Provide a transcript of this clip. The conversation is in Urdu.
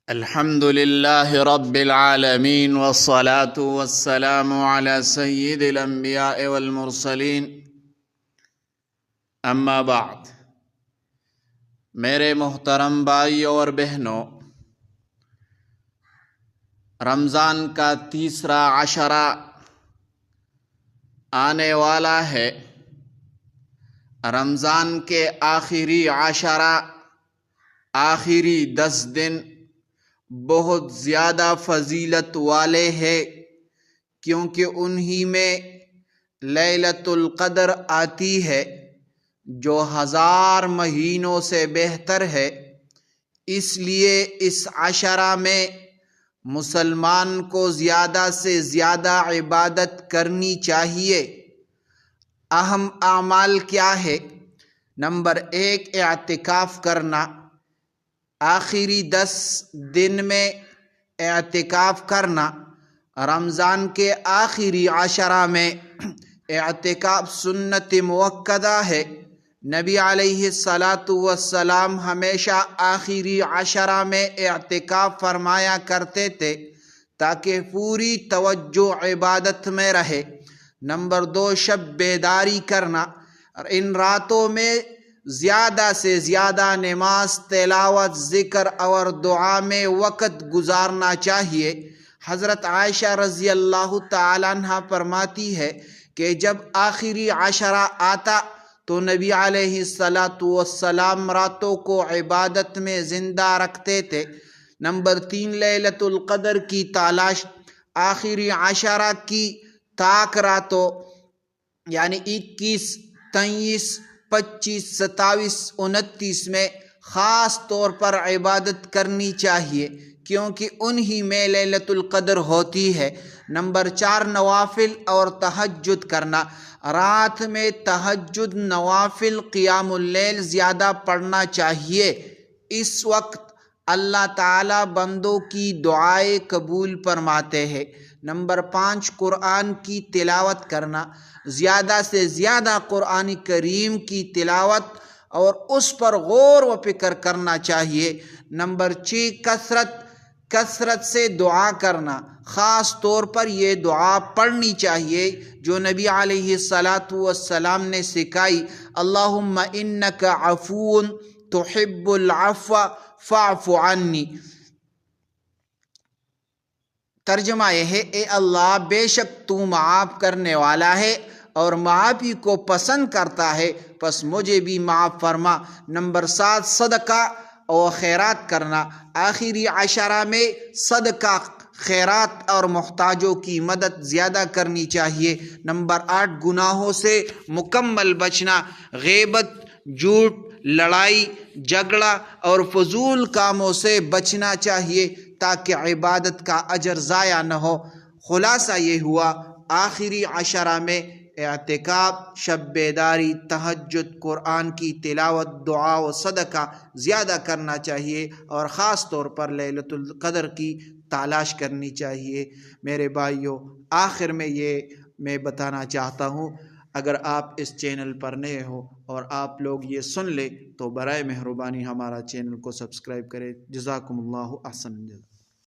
الحمد لله رب العالمين والصلاة والسلام على سيد الأنبياء والمرسلين اما بعد۔ میرے محترم بھائیوں اور بہنوں، رمضان کا تیسرا عشرہ آنے والا ہے۔ رمضان کے آخری عشرہ، آخری 10 دن بہت زیادہ فضیلت والے ہیں، کیونکہ انہی میں لیلۃ القدر آتی ہے جو 1000 مہینوں سے بہتر ہے۔ اس لیے اس عشرہ میں مسلمان کو زیادہ سے زیادہ عبادت کرنی چاہیے۔ اہم اعمال کیا ہے؟ نمبر 1، اعتکاف کرنا۔ آخری 10 دن میں اعتکاف کرنا۔ رمضان کے آخری عشرہ میں اعتکاف سنت مؤکدہ ہے۔ نبی علیہ السلام ہمیشہ آخری عشرہ میں اعتکاف فرمایا کرتے تھے تاکہ پوری توجہ عبادت میں رہے۔ نمبر 2، شب بیداری کرنا۔ ان راتوں میں زیادہ سے زیادہ نماز، تلاوت، ذکر اور دعا میں وقت گزارنا چاہیے۔ حضرت عائشہ رضی اللہ تعالیٰ عنہ فرماتی ہے کہ جب آخری عشرہ آتا تو نبی علیہ السلام راتوں کو عبادت میں زندہ رکھتے تھے۔ نمبر 3، لیلۃ القدر کی تلاش۔ آخری عشرہ کی تاک راتوں یعنی 21، 23، 25، 27، 29 میں خاص طور پر عبادت کرنی چاہیے، کیونکہ انہی میں لیلۃ القدر ہوتی ہے۔ نمبر 4، نوافل اور تہجد کرنا۔ رات میں تہجد، نوافل، قیام اللیل زیادہ پڑھنا چاہیے۔ اس وقت اللہ تعالیٰ بندوں کی دعائیں قبول فرماتے ہیں۔ نمبر 5، قرآن کی تلاوت کرنا۔ زیادہ سے زیادہ قرآن کریم کی تلاوت اور اس پر غور و فکر کرنا چاہیے۔ نمبر 6، کثرت سے دعا کرنا۔ خاص طور پر یہ دعا پڑھنی چاہیے جو نبی علیہ السلام نے سکھائی، اللہم انک عفو تحب العفو فاعف عنی۔ ترجمہ یہ ہے، اے اللہ بے شک تو معاف کرنے والا ہے اور معافی کو پسند کرتا ہے، پس مجھے بھی معاف فرما۔ نمبر 7، صدقہ اور خیرات کرنا۔ آخری عشرہ میں صدقہ، خیرات اور محتاجوں کی مدد زیادہ کرنی چاہیے۔ نمبر 8، گناہوں سے مکمل بچنا۔ غیبت، جھوٹ، لڑائی جھگڑا اور فضول کاموں سے بچنا چاہیے تاکہ عبادت کا اجر ضائع نہ ہو۔ خلاصہ یہ ہوا، آخری عشرہ میں اعتکاف، شب بیداری، تہجد، قرآن کی تلاوت، دعا و صدقہ زیادہ کرنا چاہیے اور خاص طور پر لیلۃ القدر کی تلاش کرنی چاہیے۔ میرے بھائیوں، آخر میں یہ میں بتانا چاہتا ہوں، اگر آپ اس چینل پر نئے ہو اور آپ لوگ یہ سن لیں تو برائے مہربانی ہمارا چینل کو سبسکرائب کریں۔ جزاکم اللہ احسن الجزا۔